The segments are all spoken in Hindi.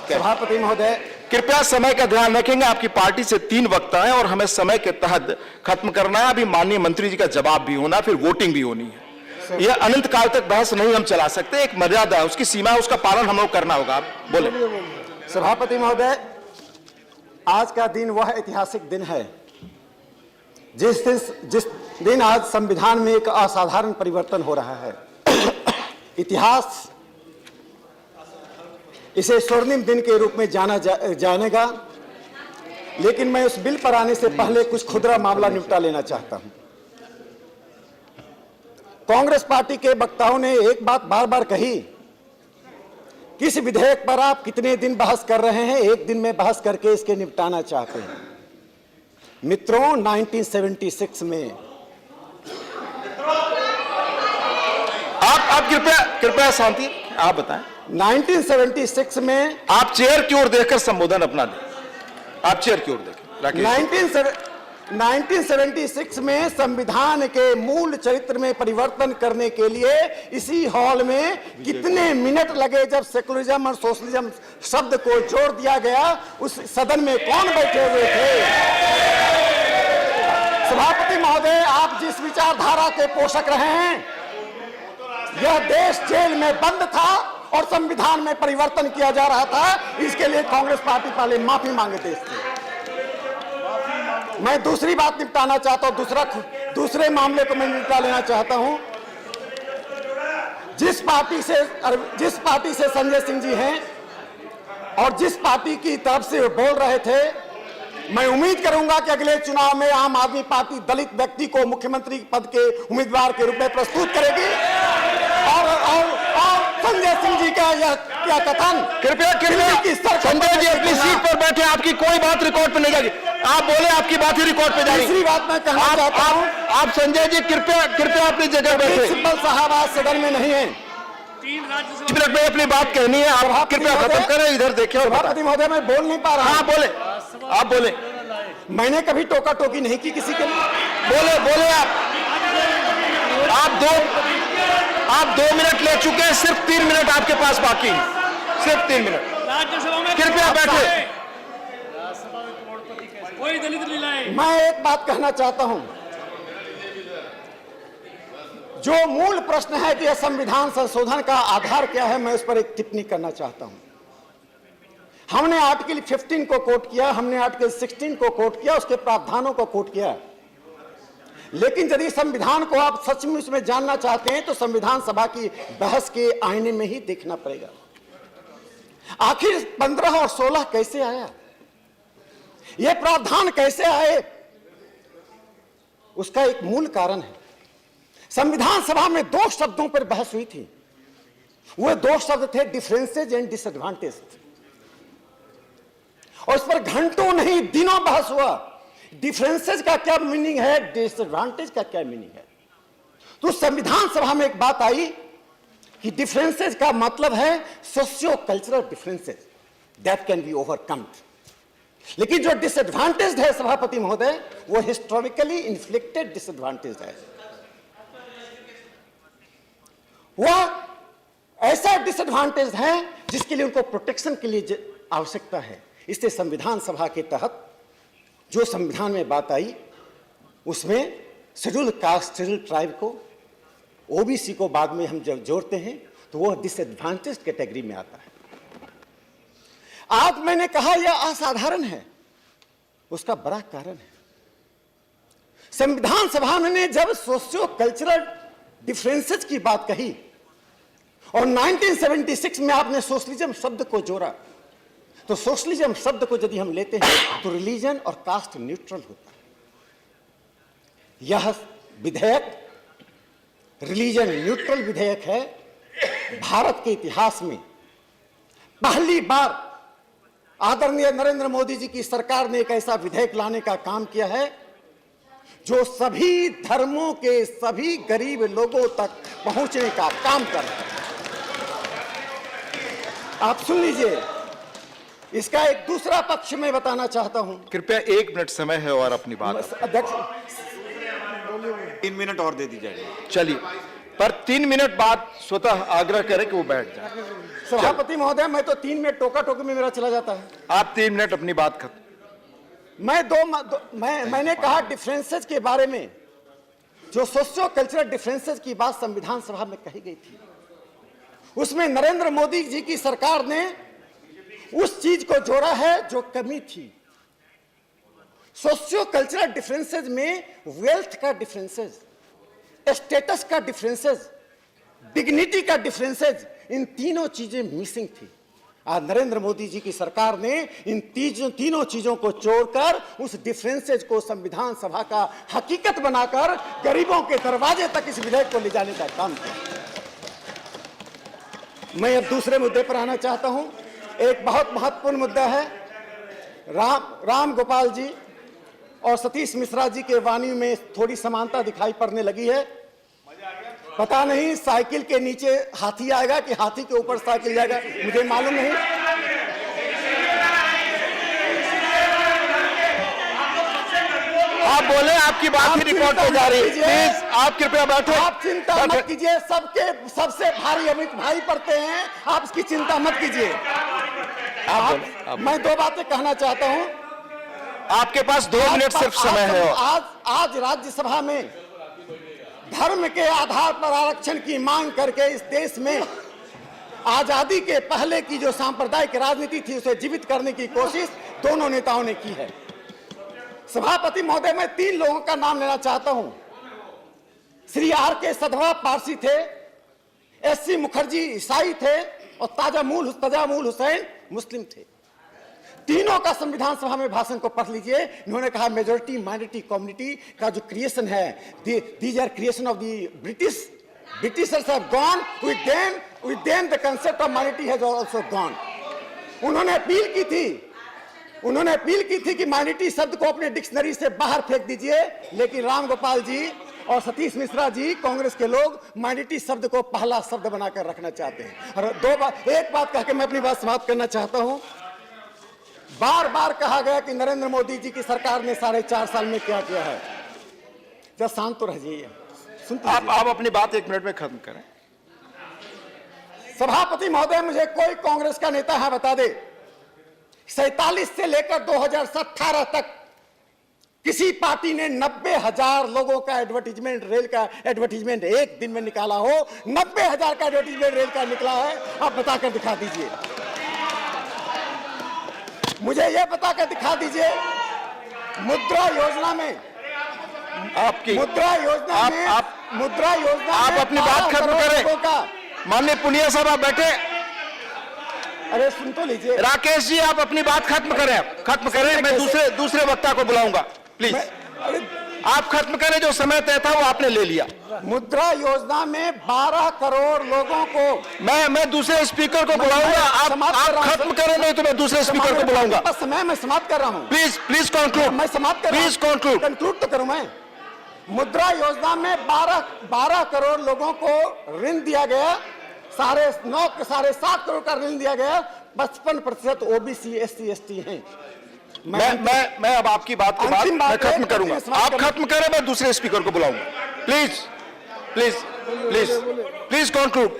सभापति महोदय, कृपया समय का ध्यान रखेंगे। आपकी पार्टी से 3 वक्ता हैं और हमें समय के तहत खत्म करना है। अभी माननीय मंत्री जी का जवाब भी होना, फिर वोटिंग भी होनी है। यह अनंत काल तक बहस नहीं हम चला सकते। एक मर्यादा है, उसकी सीमा है, उसका पालन हम लोग करना होगा। आप बोले। सभापति महोदय, आज का दिन वह ऐतिहासिक दिन है जिस दिन आज संविधान में एक असाधारण परिवर्तन हो रहा है। इतिहास इसे स्वर्णिम दिन के रूप में जानेगा, लेकिन मैं उस बिल पर आने से पहले कुछ खुदरा मामला निपटा लेना चाहता हूं। कांग्रेस पार्टी के वक्ताओं ने एक बात बार बार कही कि इस विधेयक पर आप कितने दिन बहस कर रहे हैं, एक दिन में बहस करके इसके निपटाना चाहते हैं। मित्रों, 1976 में आप कृपया शांति, आप बताएं। 1976 में आप चेयर की ओर देखकर संबोधन अपना दें। आप चेयर की ओर देखें। 1976 में संविधान के मूल चरित्र में परिवर्तन करने के लिए इसी हॉल में कितने मिनट लगे जब सेकुलरिज्म और सोशलिज्म शब्द को जोड़ दिया गया। उस सदन में कौन बैठे हुए थे? सभापति महोदय, आप जिस विचारधारा के पोषक रहे हैं, यह देश जेल में बंद था और संविधान में परिवर्तन किया जा रहा था। इसके लिए कांग्रेस पार्टी पहले माफी मांगे थे। मैं दूसरी बात निपटाना चाहता हूं, दूसरे मामले को मैं निपटा लेना चाहता हूं। जिस पार्टी से संजय सिंह जी हैं और जिस पार्टी की तरफ से वो बोल रहे थे, मैं उम्मीद करूंगा कि अगले चुनाव में आम आदमी पार्टी दलित व्यक्ति को मुख्यमंत्री पद के उम्मीदवार के रूप में प्रस्तुत करेगी। और संजय सिंह जी का यह क्या कथन, कृपया संजय जी अपनी सीट पर बैठे, आपकी कोई बात रिकॉर्ड पे नहीं जाएगी। आप बोले, आपकी बात ही रिकॉर्ड पे जाएगी। दूसरी बात मैं कहना चाहता हूं, आप संजय जी कृपया अपनी जगह बैठे। प्रिंसिपल साहब आज सदन में नहीं है। 3 मिनट में अपनी बात कहनी है, आप कृपया खत्म करें। इधर देखिए। सभापति महोदय, मैं बोल नहीं पा रहा। हाँ बोले, आप बोले। मैंने कभी टोका टोकी नहीं की किसी के लिए। बोले आप 2 मिनट ले चुके हैं, सिर्फ 3 मिनट आपके पास बाकी है, सिर्फ 3 मिनट। कृपया बैठे। कोई दलित नहीं लाए। मैं एक बात कहना चाहता हूं, जो मूल प्रश्न है कि यह संविधान संशोधन का आधार क्या है, मैं उस पर एक टिप्पणी करना चाहता हूं। हमने आर्टिकल 15 को कोट किया, हमने आर्टिकल 16 को कोट किया, उसके प्रावधानों को कोट किया। लेकिन यदि संविधान को आप सचमुच में जानना चाहते हैं तो संविधान सभा की बहस के आईने में ही देखना पड़ेगा। आखिर 15 और 16 कैसे आया, यह प्रावधान कैसे आए, उसका एक मूल कारण है। संविधान सभा में 2 शब्दों पर बहस हुई थी। वह 2 शब्द थे डिफरेंसेज एंड डिसएडवांटेज, और इस पर घंटों नहीं दिनों बहस हुआ। डिफरेंसेज का क्या मीनिंग है, डिसएडवांटेज का क्या मीनिंग है। तो संविधान सभा में एक बात आई कि डिफरेंसेज का मतलब है socio cultural differences that can be overcome. लेकिन जो डिसएडवांटेज है सभापति महोदय, वो हिस्टोरिकली इन्फ्लिक्टेड डिसएडवांटेज है। वह ऐसा डिसएडवांटेज है जिसके लिए उनको प्रोटेक्शन के लिए आवश्यकता है। इससे संविधान सभा के तहत जो संविधान में बात आई, उसमें शेड्यूल कास्ट, शेड्यूल ट्राइब को, ओबीसी को बाद में हम जब जोड़ते हैं तो वह डिसएडवांटेज कैटेगरी में आता है। आज मैंने कहा यह असाधारण है, उसका बड़ा कारण है। संविधान सभा ने जब सोशियो कल्चरल डिफरेंसेस की बात कही और 1976 में आपने सोशलिज्म शब्द को जोड़ा, तो सोशलिज्म शब्द को यदि हम लेते हैं तो रिलीजन और कास्ट न्यूट्रल होता है। यह विधेयक रिलीजन न्यूट्रल विधेयक है। भारत के इतिहास में पहली बार आदरणीय नरेंद्र मोदी जी की सरकार ने एक ऐसा विधेयक लाने का काम किया है जो सभी धर्मों के सभी गरीब लोगों तक पहुंचने का काम कर रहा है। आप सुन लीजिए, इसका एक दूसरा पक्ष में बताना चाहता हूं। कृपया 1 मिनट समय है और अपनी बात। अध्यक्ष 3 मिनट और दे दी जाएगी। चलिए, पर 3 मिनट बाद स्वतः आग्रह करें कि वो बैठ जाए। सभापति महोदय, मैं तो 3 मिनट टोका टोकी में मेरा चला जाता है। आप 3 मिनट अपनी बात खत्म। मैंने कहा डिफरेंसेस के बारे में, जो सोशियो कल्चरल डिफरेंसेस की बात संविधान सभा में कही गई थी, उसमें नरेंद्र मोदी जी की सरकार ने उस चीज को जोड़ा है जो कमी थी। सोशियो कल्चरल डिफरेंसेस में वेल्थ का डिफरेंसेस, स्टेटस का डिफरेंसेस, डिग्निटी का डिफरेंसेस, इन तीनों चीजें मिसिंग थी। आज नरेंद्र मोदी जी की सरकार ने इन तीनों चीजों को जोड़कर उस डिफरेंसेज को संविधान सभा का हकीकत बनाकर गरीबों के दरवाजे तक इस विधेयक को ले जाने का काम किया। मैं अब दूसरे मुद्दे पर आना चाहता हूं। एक बहुत महत्वपूर्ण मुद्दा है। राम गोपाल जी और सतीश मिश्रा जी के वाणी में थोड़ी समानता दिखाई पड़ने लगी है। पता नहीं साइकिल के नीचे हाथी आएगा कि हाथी के ऊपर साइकिल जाएगा, मुझे मालूम नहीं। आप बोले, आपकी बात ही रिकॉर्ड हो जा रही है। प्लीज आप कृपया बैठो। आप चिंता मत कीजिए, सबसे भारी अमित भाई पड़ते हैं, आप इसकी चिंता मत कीजिए। मैं 2 बातें कहना चाहता हूं। आपके पास 2 मिनट सिर्फ समय है। आज राज्यसभा में धर्म के आधार पर आरक्षण की मांग करके इस देश में आजादी के पहले की जो सांप्रदायिक राजनीति थी उसे जीवित करने की कोशिश दोनों नेताओं ने की है। सभापति महोदय, मैं 3 लोगों का नाम लेना चाहता हूं। श्री R.K. सधवा पारसी थे, S.C. मुखर्जी ईसाई थे और ताजामूल हुसैन मुस्लिम थे। तीनों का संविधान सभा में भाषण को पढ़ लीजिए। इन्होंने कहा मेजॉरिटी माइनॉरिटी कम्युनिटी का जो क्रिएशन है, these are creation of the Britishers have gone, with them the concept of minority has also gone। उन्होंने अपील की थी कि माइनॉरिटी शब्द को अपने डिक्शनरी से बाहर फेंक दीजिए, लेकिन राम गोपाल जी और सतीश मिश्रा जी, कांग्रेस के लोग, माइनॉरिटी शब्द को पहला शब्द बनाकर रखना चाहते हैं। और एक बात कह के मैं अपनी बात समाप्त करना चाहता हूं। बार बार कहा गया कि नरेंद्र मोदी जी की सरकार ने 4.5 साल में क्या किया है। जरा शांत तो रह जाइए, सुनते आप अपनी बात 1 मिनट में खत्म करें। सभापति महोदय, मुझे कोई कांग्रेस का नेता है बता दे 47 से लेकर 2018 तक किसी पार्टी ने 90,000 लोगों का एडवर्टीजमेंट, रेल का एडवर्टीजमेंट एक दिन में निकाला हो। 90,000 का एडवर्टीजमेंट रेल का निकला है, आप बताकर दिखा दीजिए। मुझे यह बताकर दिखा दीजिए मुद्रा योजना में आप अपनी बात खत्म करें। माननीय पुनिया साहब आप बैठे। अरे सुन तो लीजिए। राकेश जी आप अपनी बात खत्म करें। मैं दूसरे वक्ता को बुलाऊंगा, प्लीज। आप खत्म करें, जो समय तय था वो आपने ले लिया। मुद्रा योजना में 12 करोड़ लोगों को मैं दूसरे स्पीकर को बुलाऊंगा। आप खत्म करें, नहीं तो मैं दूसरे स्पीकर को बुलाऊंगा। समय मैं समाप्त कर रहा हूं। Please conclude. मैं समाप्त कर रहा हूं। प्लीज कंक्लूड तो करूं मैं। मुद्रा योजना में 12 करोड़ लोगों को ऋण दिया गया, 7.5 करोड़ का ऋण दिया गया। 55% OBC SC ST हैं। मैं अब आपकी बात के बाद मैं खत्म करूंगा। आप खत्म करें, मैं दूसरे स्पीकर को बुलाऊंगा। Please conclude.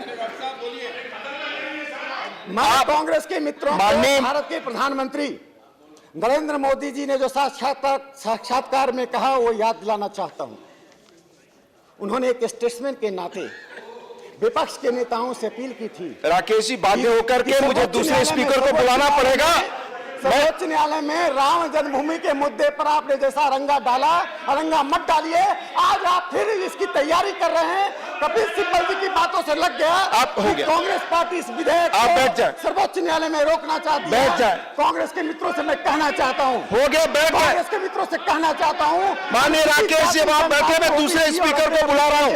मैं कांग्रेस के मित्रों को भारत के प्रधानमंत्री नरेंद्र मोदी जी ने जो साक्षात्कार में कहा वो याद दिलाना चाहता हूं। उन्होंने एक स्टेट्समैन के नाते विपक्ष के नेताओं से अपील की थी। राकेश जी, बाध्य होकर के मुझे दूसरे स्पीकर को बुलाना पड़ेगा। सर्वोच्च न्यायालय में राम जन्मभूमि के मुद्दे पर आपने जैसा रंगा डाला, रंगा मत डालिए। आज आप फिर इसकी तैयारी कर रहे हैं। कपिल सिब्बल जी की बातों से लग गया कांग्रेस पार्टी इस विधेयक को सर्वोच्च न्यायालय में रोकना चाहती है। कांग्रेस के मित्रों से मैं कहना चाहता हूँ, हो गया, बैठ जाए। कांग्रेस के मित्रों से कहना चाहता हूँ, माननीय राकेश जी आप बैठे, मैं दूसरे स्पीकर को बुला रहा हूँ।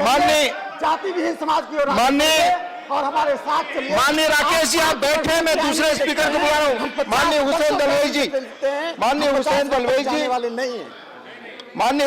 माननीय जाति विहीन समाज की ओर और हमारे साथ चलिए। माननीय राकेश जी आप बैठे, मैं दूसरे स्पीकर को बुला रहा हूँ। माननीय हुसैन दलवाई जी, माननीय हुसैन दलवाई जी, वाले नहीं है। माननीय